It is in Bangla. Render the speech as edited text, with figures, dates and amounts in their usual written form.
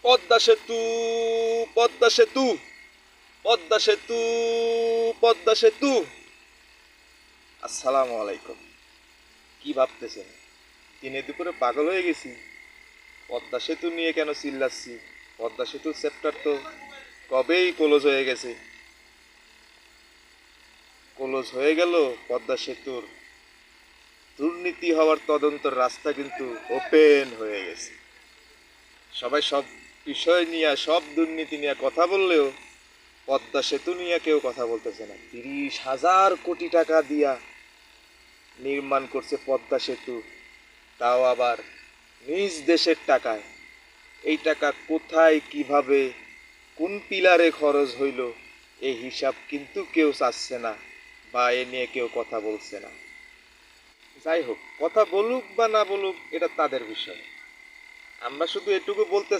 পদ্মা সেতু, পদ্মা সেতু, পদ্মা সেতু, পদ্মা সেতু। আসসালামু আলাইকুম। কি ভাবতেছেন? দিনে দুপুরে পাগল হয়ে গেছি? পদ্মা সেতু নিয়ে কেন চিল্লাচ্ছি? পদ্মা সেতুর চ্যাপ্টার তো কবেই ক্লোজ হয়ে গেছে। ক্লোজ হয়ে গেল পদ্মা সেতুর দুর্নীতি হওয়ার তদন্তের রাস্তা কিন্তু ওপেন হয়ে গেছে। সবাই সব বিষয় নিয়ে, সব দুর্নীতি নিয়ে কথা বললেও পদ্মা সেতু নিয়ে কেউ কথা বলতেছে না। 30,000 কোটি টাকা দিয়া নির্মাণ করছে পদ্মা সেতু, তাও আবার নিজ দেশের টাকায়। এই টাকা কোথায়, কিভাবে, কোন পিলারে খরচ হইল, এই হিসাব কিন্তু কেউ চাচ্ছে না, বা এ নিয়ে কেউ কথা বলছে না। যাই হোক, কথা বলুক বা না বলুক, এটা তাদের বিষয়। আমরা শুধু এটুকু বলতে